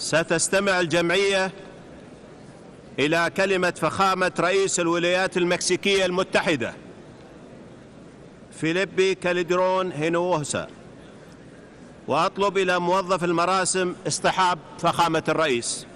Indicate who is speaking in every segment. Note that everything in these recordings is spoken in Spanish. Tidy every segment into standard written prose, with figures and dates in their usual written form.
Speaker 1: ستستمع الجمعية إلى كلمة فخامة رئيس الولايات المكسيكية المتحدة فيليبي كالدرون هينوسا، وأطلب إلى موظف المراسم اصطحاب فخامة الرئيس.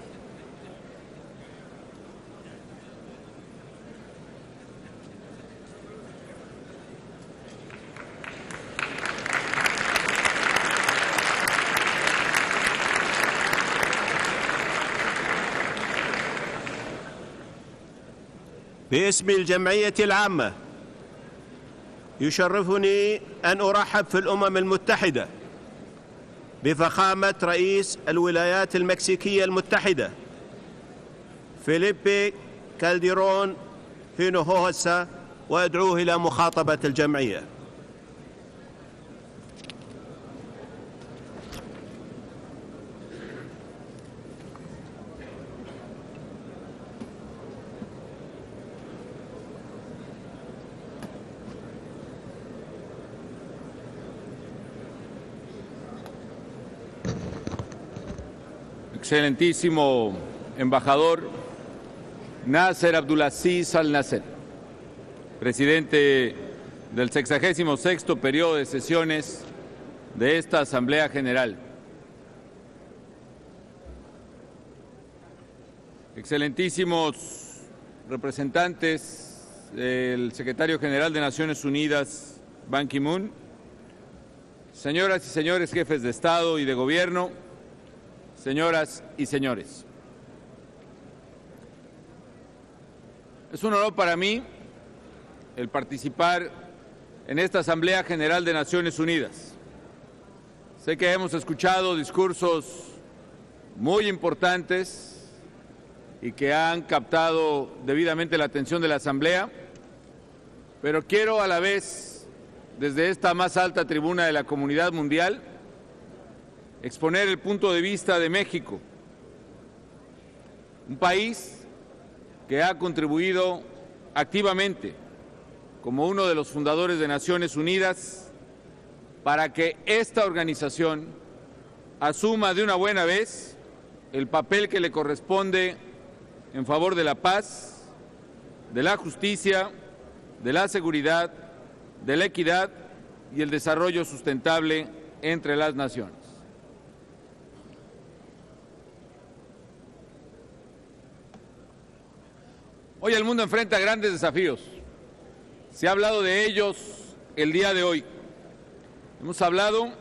Speaker 1: باسم الجمعية العامة يشرفني أن أرحب في الأمم المتحدة بفخامة رئيس الولايات المكسيكية المتحدة فيليبي كالدرون هينوسا، وأدعوه إلى مخاطبة الجمعية.
Speaker 2: Excelentísimo embajador Nasser Abdulaziz Al-Nasser, presidente del 66º periodo de sesiones de esta Asamblea General. Excelentísimos representantes del Secretario General de Naciones Unidas, Ban Ki-moon, señoras y señores jefes de Estado y de Gobierno, señoras y señores. Es un honor para mí el participar en esta Asamblea General de Naciones Unidas. Sé que hemos escuchado discursos muy importantes y que han captado debidamente la atención de la Asamblea, pero quiero a la vez, desde esta más alta tribuna de la comunidad mundial, exponer el punto de vista de México, un país que ha contribuido activamente como uno de los fundadores de Naciones Unidas para que esta organización asuma de una buena vez el papel que le corresponde en favor de la paz, de la justicia, de la seguridad, de la equidad y el desarrollo sustentable entre las naciones. Hoy el mundo enfrenta grandes desafíos. Se ha hablado de ellos el día de hoy. Hemos hablado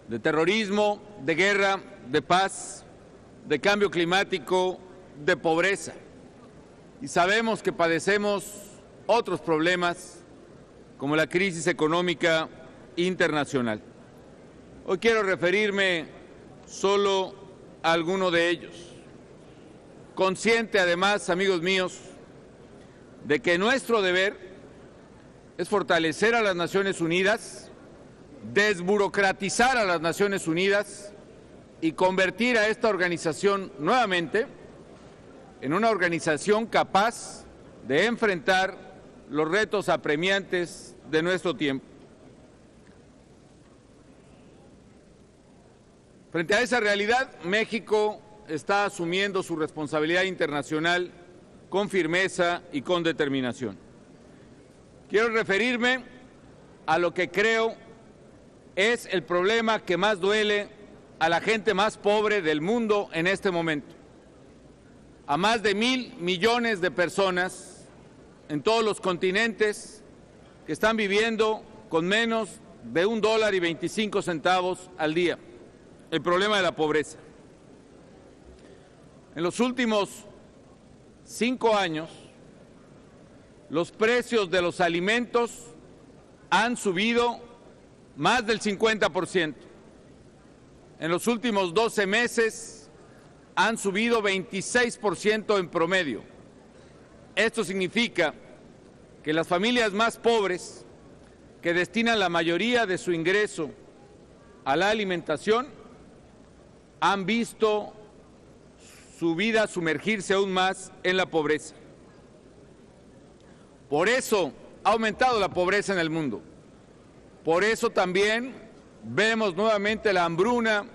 Speaker 2: de terrorismo, de guerra, de paz, de cambio climático, de pobreza. Y sabemos que padecemos otros problemas, como la crisis económica internacional. Hoy quiero referirme solo a alguno de ellos. Consciente además, amigos míos, de que nuestro deber es fortalecer a las Naciones Unidas, desburocratizar a las Naciones Unidas y convertir a esta organización nuevamente en una organización capaz de enfrentar los retos apremiantes de nuestro tiempo. Frente a esa realidad, México está asumiendo su responsabilidad internacional con firmeza y con determinación. Quiero referirme a lo que creo es el problema que más duele a la gente más pobre del mundo en este momento. A más de 1.000 millones de personas en todos los continentes que están viviendo con menos de $1.25 al día. El problema de la pobreza. En los últimos 5 años, los precios de los alimentos han subido más del 50%. En los últimos 12 meses han subido 26% en promedio. Esto significa que las familias más pobres, que destinan la mayoría de su ingreso a la alimentación, han visto su vida sumergirse aún más en la pobreza. Por eso ha aumentado la pobreza en el mundo. Por eso también vemos nuevamente la hambruna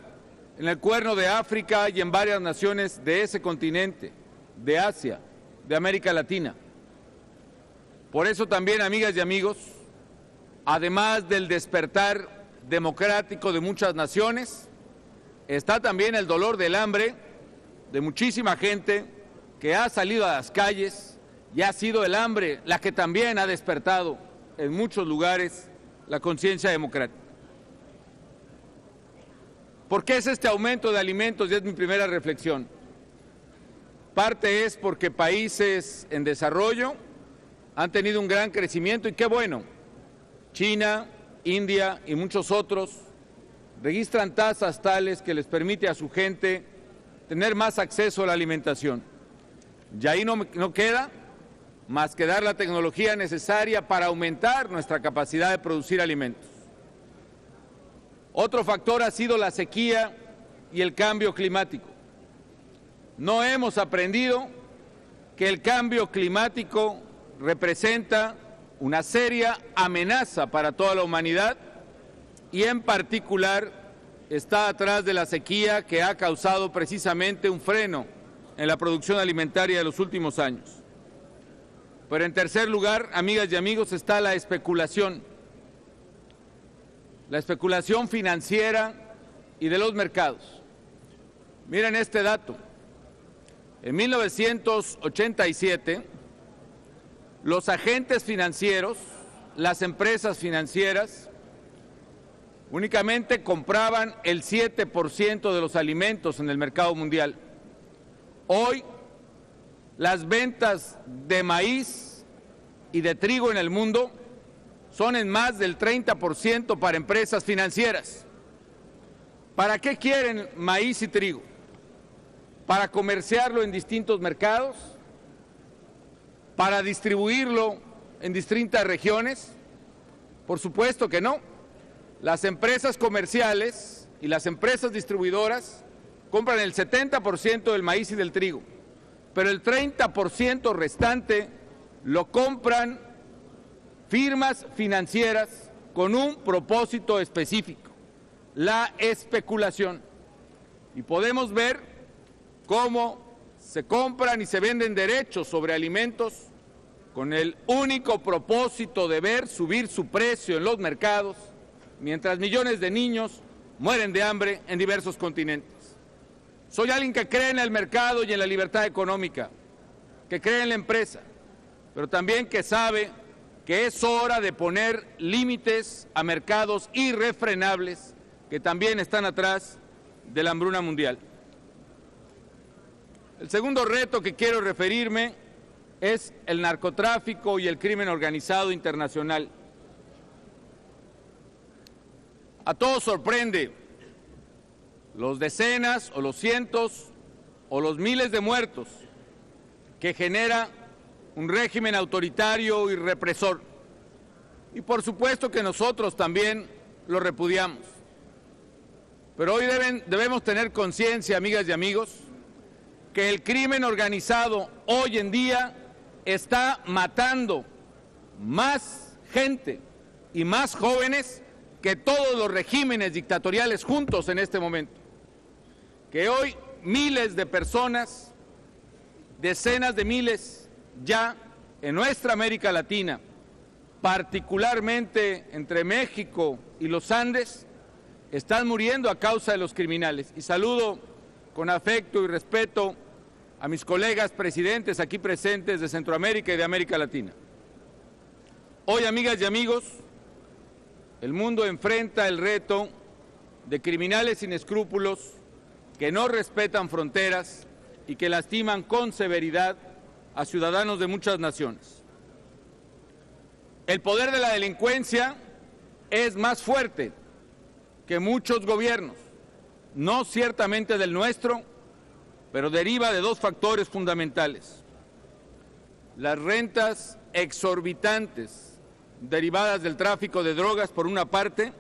Speaker 2: en el Cuerno de África y en varias naciones de ese continente, de Asia, de América Latina. Por eso también, amigas y amigos, además del despertar democrático de muchas naciones, está también el dolor del hambre de muchísima gente que ha salido a las calles y ha sido el hambre la que también ha despertado en muchos lugares la conciencia democrática. ¿Por qué es este aumento de alimentos? Y es mi primera reflexión. Parte es porque países en desarrollo han tenido un gran crecimiento y qué bueno. China, India y muchos otros registran tasas tales que les permite a su gente tener más acceso a la alimentación. Y ahí no queda más que dar la tecnología necesaria para aumentar nuestra capacidad de producir alimentos. Otro factor ha sido la sequía y el cambio climático. No hemos aprendido que el cambio climático representa una seria amenaza para toda la humanidad y en particular está atrás de la sequía que ha causado precisamente un freno en la producción alimentaria de los últimos años. Pero en tercer lugar, amigas y amigos, está la especulación financiera y de los mercados. Miren este dato. En 1987, los agentes financieros, las empresas financieras, únicamente compraban el 7% de los alimentos en el mercado mundial. Hoy, las ventas de maíz y de trigo en el mundo son en más del 30% para empresas financieras. ¿Para qué quieren maíz y trigo? ¿Para comerciarlo en distintos mercados? ¿Para distribuirlo en distintas regiones? Por supuesto que no. Las empresas comerciales y las empresas distribuidoras compran el 70% del maíz y del trigo, pero el 30% restante lo compran firmas financieras con un propósito específico, la especulación. Y podemos ver cómo se compran y se venden derechos sobre alimentos con el único propósito de ver subir su precio en los mercados, mientras millones de niños mueren de hambre en diversos continentes. Soy alguien que cree en el mercado y en la libertad económica, que cree en la empresa, pero también que sabe que es hora de poner límites a mercados irrefrenables que también están atrás de la hambruna mundial. El segundo reto que quiero referirme es el narcotráfico y el crimen organizado internacional. A todos sorprende los decenas o los cientos o los miles de muertos que genera un régimen autoritario y represor. Y por supuesto que nosotros también lo repudiamos. Pero hoy debemos tener conciencia, amigas y amigos, que el crimen organizado hoy en día está matando más gente y más jóvenes que todos los regímenes dictatoriales juntos en este momento. Que hoy miles de personas, decenas de miles ya en nuestra América Latina, particularmente entre México y los Andes, están muriendo a causa de los criminales. Y saludo con afecto y respeto a mis colegas presidentes aquí presentes de Centroamérica y de América Latina. Hoy, amigas y amigos, el mundo enfrenta el reto de criminales sin escrúpulos que no respetan fronteras y que lastiman con severidad a ciudadanos de muchas naciones. El poder de la delincuencia es más fuerte que muchos gobiernos, no ciertamente del nuestro, pero deriva de dos factores fundamentales: las rentas exorbitantes derivadas del tráfico de drogas por una parte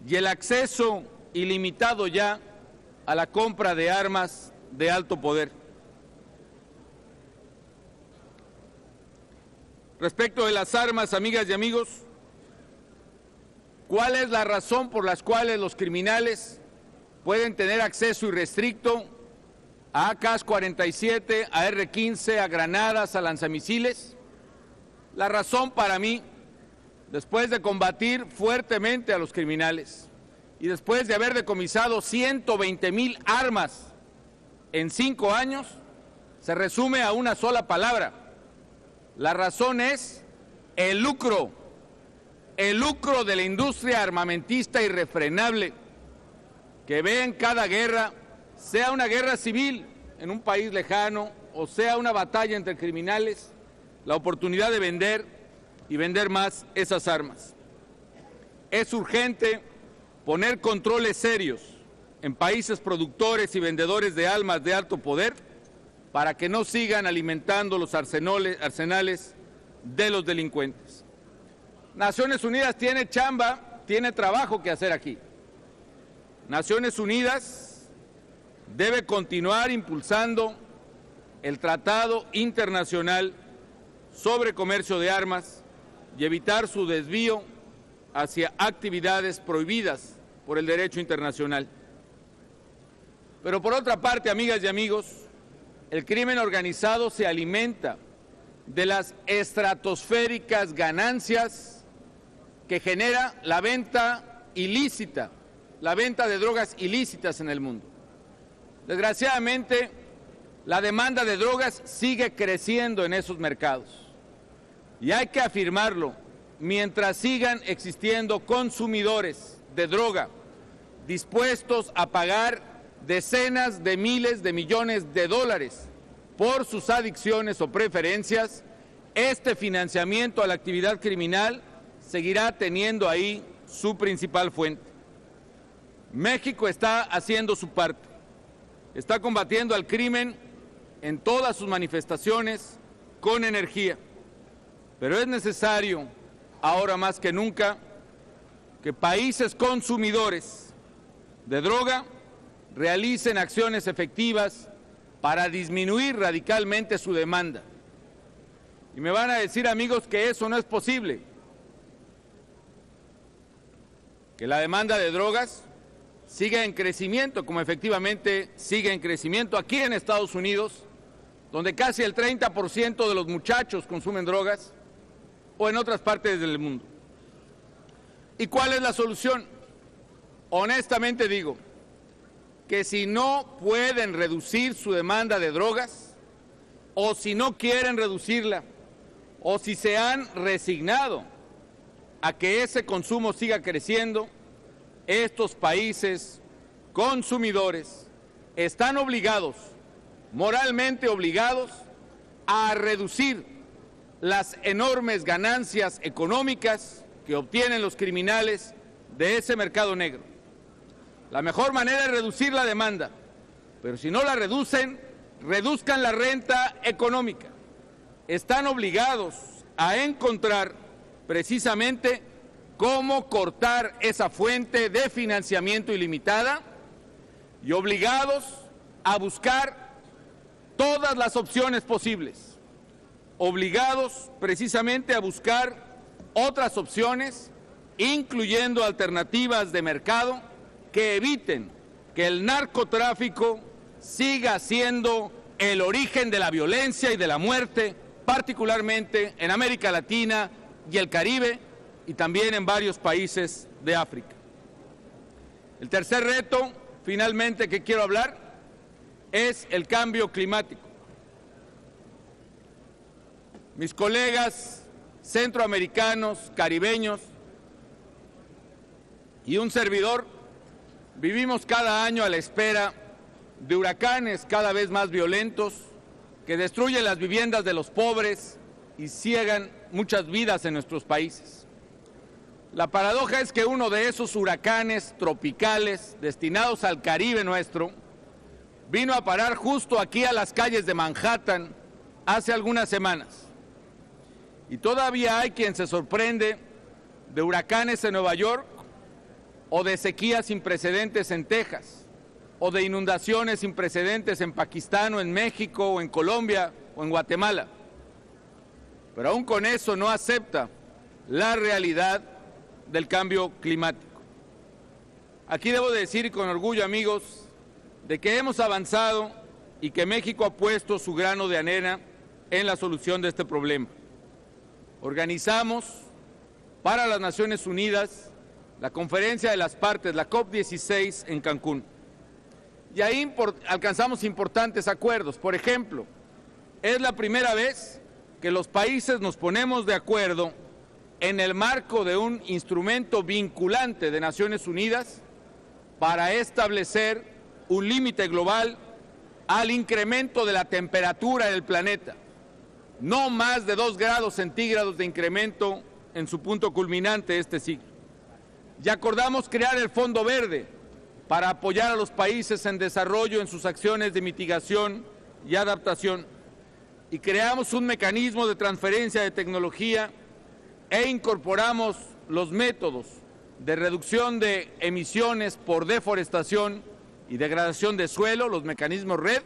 Speaker 2: y el acceso ilimitado ya a la compra de armas de alto poder. Respecto de las armas, amigas y amigos, ¿cuál es la razón por las cuales los criminales pueden tener acceso irrestricto a AK-47, a R-15, a granadas, a lanzamisiles. La razón para mí, después de combatir fuertemente a los criminales y después de haber decomisado 120,000 armas en 5 años, se resume a una sola palabra. La razón es el lucro de la industria armamentista irrefrenable que ve en cada guerra, sea una guerra civil en un país lejano o sea una batalla entre criminales, la oportunidad de vender y vender más esas armas. Es urgente poner controles serios en países productores y vendedores de armas de alto poder para que no sigan alimentando los arsenales de los delincuentes. Naciones Unidas tiene trabajo que hacer aquí. Naciones Unidas debe continuar impulsando el Tratado Internacional sobre Comercio de Armas y evitar su desvío hacia actividades prohibidas por el derecho internacional. Pero por otra parte, amigas y amigos, el crimen organizado se alimenta de las estratosféricas ganancias que genera la venta ilícita, la venta de drogas ilícitas en el mundo. Desgraciadamente, la demanda de drogas sigue creciendo en esos mercados. Y hay que afirmarlo, mientras sigan existiendo consumidores de droga dispuestos a pagar decenas de miles de millones de dólares por sus adicciones o preferencias, este financiamiento a la actividad criminal seguirá teniendo ahí su principal fuente. México está haciendo su parte, está combatiendo al crimen en todas sus manifestaciones con energía, pero es necesario, ahora más que nunca, que países consumidores de droga realicen acciones efectivas para disminuir radicalmente su demanda. Y me van a decir, amigos, que eso no es posible, que la demanda de drogas siga en crecimiento, como efectivamente sigue en crecimiento aquí en Estados Unidos, donde casi el 30% de los muchachos consumen drogas, o en otras partes del mundo. ¿Y cuál es la solución? Honestamente digo que si no pueden reducir su demanda de drogas, o si no quieren reducirla, o si se han resignado a que ese consumo siga creciendo, estos países consumidores están obligados, moralmente obligados, a reducir las enormes ganancias económicas que obtienen los criminales de ese mercado negro. La mejor manera es reducir la demanda, pero si no la reducen, reduzcan la renta económica. Están obligados a encontrar precisamente cómo cortar esa fuente de financiamiento ilimitada y obligados a buscar todas las opciones posibles, obligados precisamente a buscar otras opciones, incluyendo alternativas de mercado que eviten que el narcotráfico siga siendo el origen de la violencia y de la muerte, particularmente en América Latina y el Caribe, y también en varios países de África. El tercer reto, finalmente, que quiero hablar, es el cambio climático. Mis colegas centroamericanos, caribeños y un servidor vivimos cada año a la espera de huracanes cada vez más violentos que destruyen las viviendas de los pobres y ciegan muchas vidas en nuestros países. La paradoja es que uno de esos huracanes tropicales destinados al Caribe nuestro vino a parar justo aquí a las calles de Manhattan hace algunas semanas. Y todavía hay quien se sorprende de huracanes en Nueva York o de sequías sin precedentes en Texas o de inundaciones sin precedentes en Pakistán o en México o en Colombia o en Guatemala. Pero aún con eso no acepta la realidad del cambio climático. Aquí debo de decir con orgullo, amigos, de que hemos avanzado y que México ha puesto su grano de arena en la solución de este problema. Organizamos para las Naciones Unidas la Conferencia de las Partes, la COP16 en Cancún. Y ahí alcanzamos importantes acuerdos. Por ejemplo, es la primera vez que los países nos ponemos de acuerdo en el marco de un instrumento vinculante de Naciones Unidas para establecer un límite global al incremento de la temperatura del planeta. No más de 2 grados centígrados de incremento en su punto culminante este siglo. Ya acordamos crear el Fondo Verde para apoyar a los países en desarrollo en sus acciones de mitigación y adaptación. Y creamos un mecanismo de transferencia de tecnología e incorporamos los métodos de reducción de emisiones por deforestación y degradación de suelo, los mecanismos REDD,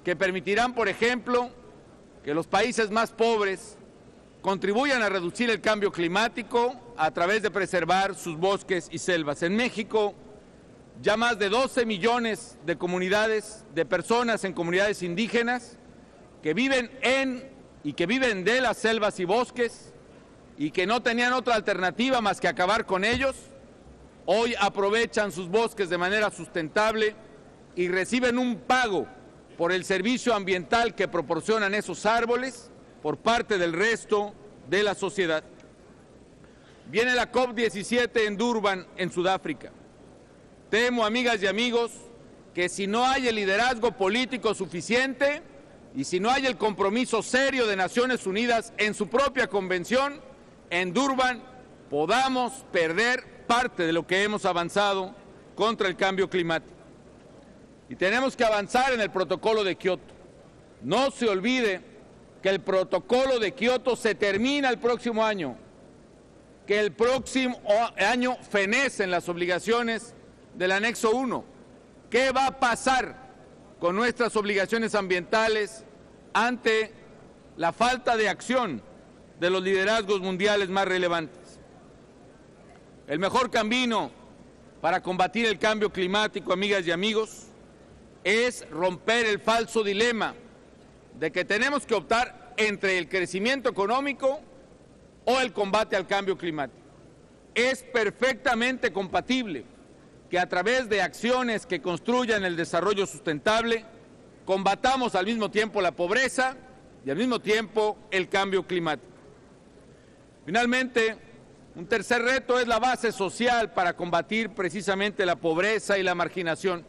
Speaker 2: que permitirán, por ejemplo, que los países más pobres contribuyan a reducir el cambio climático a través de preservar sus bosques y selvas. En México, ya más de 12 millones de comunidades, de personas en comunidades indígenas que viven en y que viven de las selvas y bosques y que no tenían otra alternativa más que acabar con ellos, hoy aprovechan sus bosques de manera sustentable y reciben un pago por el servicio ambiental que proporcionan esos árboles por parte del resto de la sociedad. Viene la COP17 en Durban, en Sudáfrica. Temo, amigas y amigos, que si no hay el liderazgo político suficiente y si no hay el compromiso serio de Naciones Unidas en su propia convención, en Durban podamos perder parte de lo que hemos avanzado contra el cambio climático. Y tenemos que avanzar en el protocolo de Kioto. No se olvide que el protocolo de Kioto se termina el próximo año, que el próximo año fenecen las obligaciones del anexo 1. ¿Qué va a pasar con nuestras obligaciones ambientales ante la falta de acción de los liderazgos mundiales más relevantes? El mejor camino para combatir el cambio climático, amigas y amigos, es romper el falso dilema de que tenemos que optar entre el crecimiento económico o el combate al cambio climático. Es perfectamente compatible que a través de acciones que construyan el desarrollo sustentable combatamos al mismo tiempo la pobreza y al mismo tiempo el cambio climático. Finalmente, un tercer reto es la base social para combatir precisamente la pobreza y la marginación.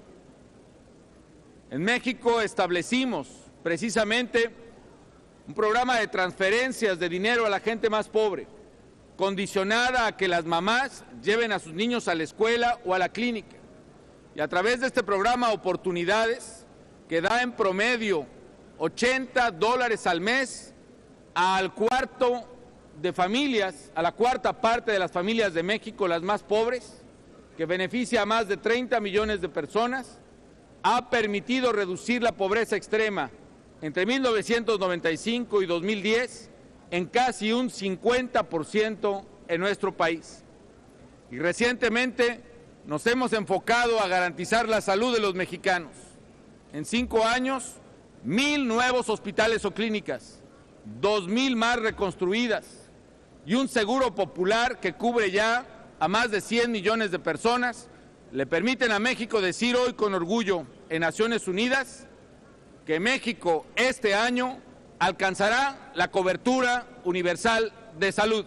Speaker 2: En México establecimos precisamente un programa de transferencias de dinero a la gente más pobre, condicionada a que las mamás lleven a sus niños a la escuela o a la clínica. Y a través de este programa Oportunidades, que da en promedio $80 al mes al cuarto de familias, a la cuarta parte de las familias de México, las más pobres, que beneficia a más de 30 millones de personas, ha permitido reducir la pobreza extrema entre 1995 y 2010 en casi un 50% en nuestro país. Y recientemente nos hemos enfocado a garantizar la salud de los mexicanos. En 5 años, 1,000 nuevos hospitales o clínicas, 2,000 más reconstruidas y un seguro popular que cubre ya a más de 100 millones de personas, le permiten a México decir hoy con orgullo en Naciones Unidas que México este año alcanzará la cobertura universal de salud,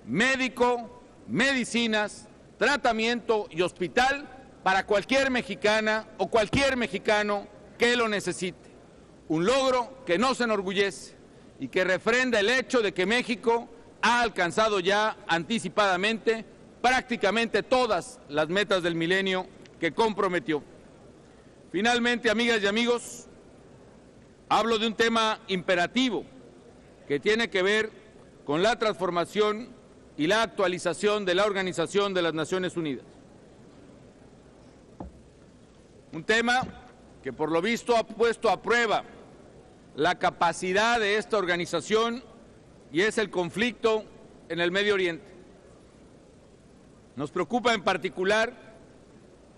Speaker 2: médico, medicinas, tratamiento y hospital para cualquier mexicana o cualquier mexicano que lo necesite. Un logro que nos enorgullece y que refrenda el hecho de que México ha alcanzado ya anticipadamente prácticamente todas las metas del milenio que comprometió. Finalmente, amigas y amigos, hablo de un tema imperativo que tiene que ver con la transformación y la actualización de la Organización de las Naciones Unidas. Un tema que por lo visto ha puesto a prueba la capacidad de esta organización y es el conflicto en el Medio Oriente. Nos preocupa en particular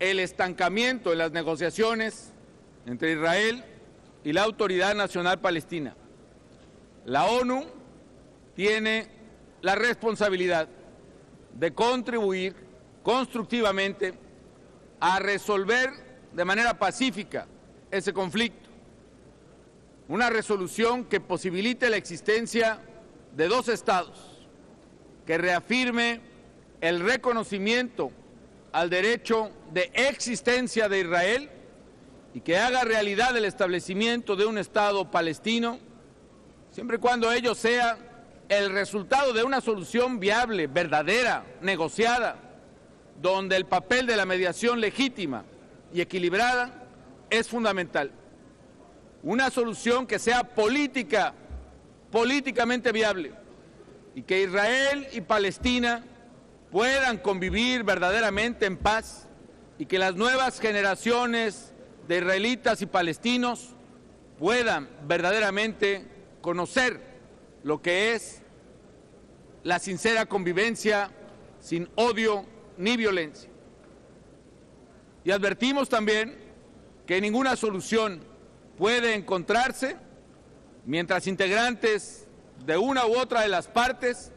Speaker 2: el estancamiento de las negociaciones entre Israel y la Autoridad Nacional Palestina. La ONU tiene la responsabilidad de contribuir constructivamente a resolver de manera pacífica ese conflicto. Una resolución que posibilite la existencia de dos estados, que reafirme el reconocimiento al derecho de existencia de Israel y que haga realidad el establecimiento de un Estado palestino, siempre y cuando ello sea el resultado de una solución viable, verdadera, negociada, donde el papel de la mediación legítima y equilibrada es fundamental. Una solución que sea políticamente viable, y que Israel y Palestina puedan convivir verdaderamente en paz, y que las nuevas generaciones de israelitas y palestinos puedan verdaderamente conocer lo que es la sincera convivencia sin odio ni violencia. Y advertimos también que ninguna solución puede encontrarse mientras integrantes de una u otra de las partes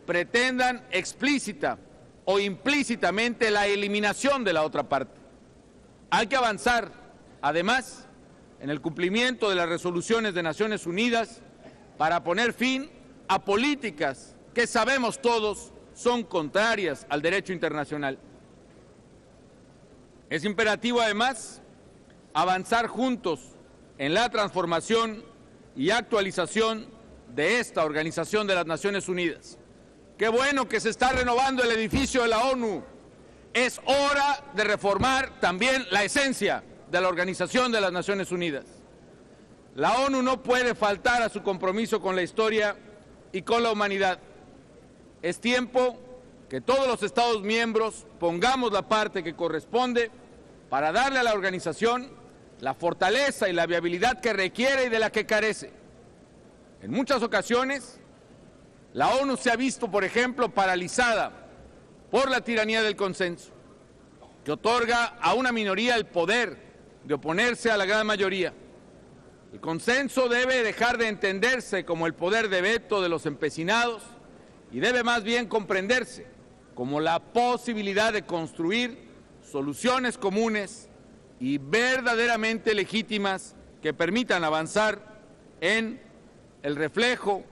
Speaker 2: pretendan explícita o implícitamente la eliminación de la otra parte. Hay que avanzar, además, en el cumplimiento de las resoluciones de Naciones Unidas para poner fin a políticas que sabemos todos son contrarias al derecho internacional. Es imperativo, además, avanzar juntos en la transformación y actualización de esta Organización de las Naciones Unidas. Qué bueno que se está renovando el edificio de la ONU. Es hora de reformar también la esencia de la Organización de las Naciones Unidas. La ONU no puede faltar a su compromiso con la historia y con la humanidad. Es tiempo que todos los Estados miembros pongamos la parte que corresponde para darle a la organización la fortaleza y la viabilidad que requiere y de la que carece. En muchas ocasiones, la ONU se ha visto, por ejemplo, paralizada por la tiranía del consenso, que otorga a una minoría el poder de oponerse a la gran mayoría. El consenso debe dejar de entenderse como el poder de veto de los empecinados y debe más bien comprenderse como la posibilidad de construir soluciones comunes y verdaderamente legítimas que permitan avanzar en el reflejo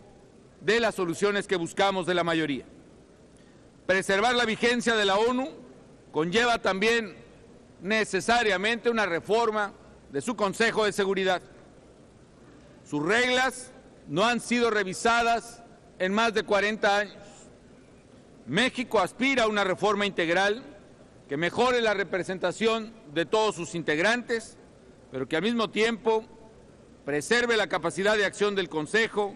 Speaker 2: de las soluciones que buscamos de la mayoría. Preservar la vigencia de la ONU conlleva también necesariamente una reforma de su Consejo de Seguridad. Sus reglas no han sido revisadas en más de 40 años. México aspira a una reforma integral que mejore la representación de todos sus integrantes, pero que al mismo tiempo preserve la capacidad de acción del Consejo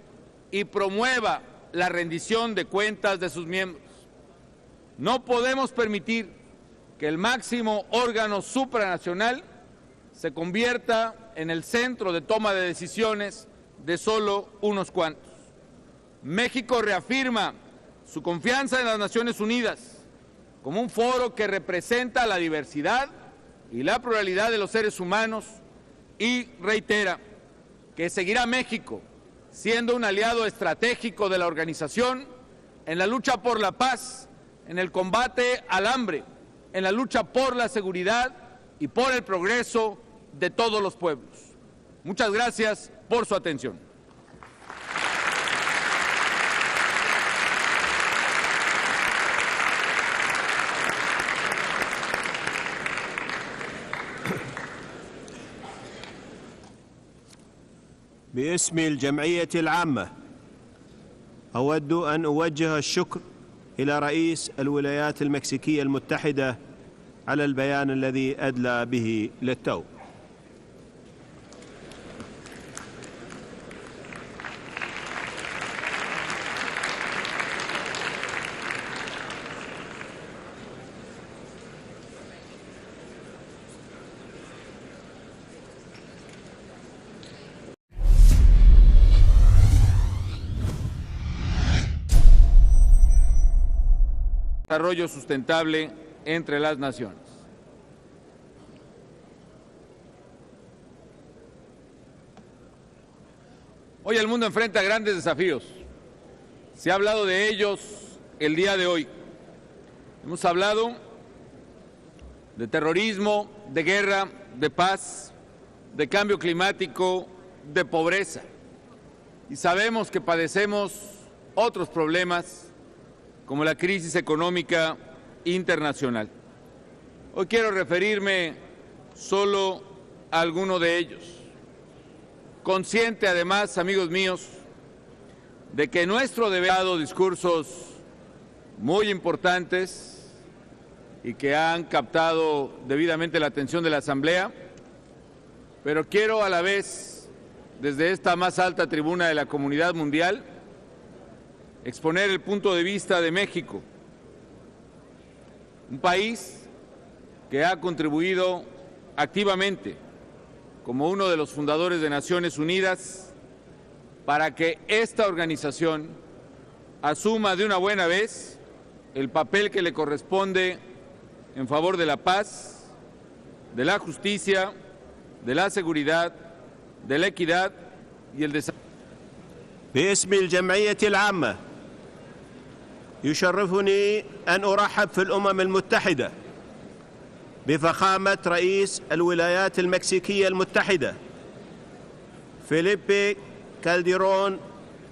Speaker 2: y promueva la rendición de cuentas de sus miembros. No podemos permitir que el máximo órgano supranacional se convierta en el centro de toma de decisiones de solo unos cuantos. México reafirma su confianza en las Naciones Unidas como un foro que representa la diversidad y la pluralidad de los seres humanos y reitera que seguirá México siendo un aliado estratégico de la organización en la lucha por la paz, en el combate al hambre, en la lucha por la seguridad y por el progreso de todos los pueblos. Muchas gracias por su atención.
Speaker 1: باسم الجمعية العامة أود أن أوجه الشكر إلى رئيس الولايات المكسيكية المتحدة على البيان الذي أدلى به للتو.
Speaker 2: Desarrollo sustentable entre las naciones. Hoy el mundo enfrenta grandes desafíos. Se ha hablado de ellos el día de hoy. Hemos hablado de terrorismo, de guerra, de paz, de cambio climático, de pobreza. Y sabemos que padecemos otros problemas como la crisis económica internacional. Hoy quiero referirme solo a alguno de ellos. Consciente además, amigos míos, de que nuestro deber ha dado discursos muy importantes y que han captado debidamente la atención de la Asamblea, pero quiero a la vez, desde esta más alta tribuna de la comunidad mundial, exponer el punto de vista de México, un país que ha contribuido activamente como uno de los fundadores de Naciones Unidas para que esta organización asuma de una buena vez el papel que le corresponde en favor de la paz, de la justicia, de la seguridad, de la equidad y el desarrollo.
Speaker 1: باسم الجمعية العامة يشرفني أن أرحب في الأمم المتحدة بفخامة رئيس الولايات المكسيكية المتحدة فيليبي كالديرون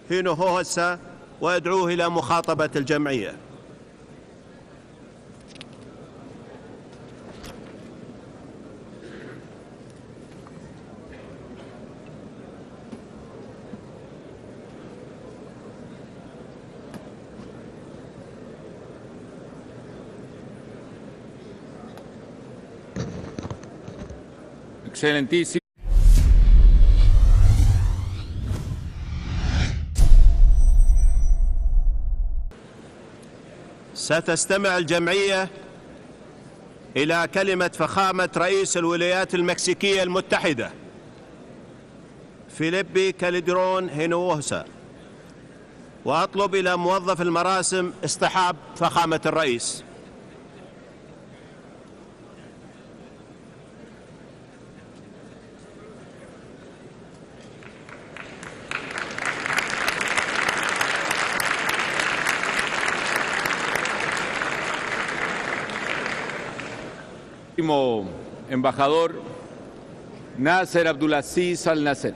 Speaker 1: هينوهوسا وأدعوه إلى مخاطبة الجمعية.
Speaker 2: Excelentísimo.
Speaker 1: ستستمع الجمعية إلى كلمة فخامة رئيس الولايات المكسيكية المتحدة فيليبي كالديرون هينوهوسا، وأطلب إلى موظف المراسم اصطحاب فخامة الرئيس.
Speaker 2: Embajador Nasser Abdulaziz Al Nasser,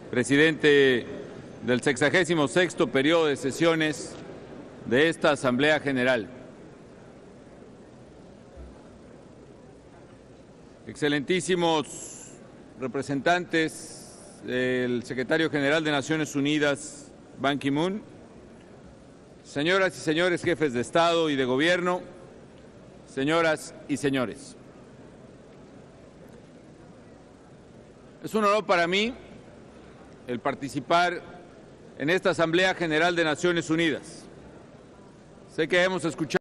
Speaker 2: presidente del 66º periodo de sesiones de esta Asamblea General. Excelentísimos representantes del Secretario General de Naciones Unidas, Ban Ki-moon, señoras y señores jefes de Estado y de Gobierno, señoras y señores. Es un honor para mí el participar en esta Asamblea General de Naciones Unidas. Sé que hemos escuchado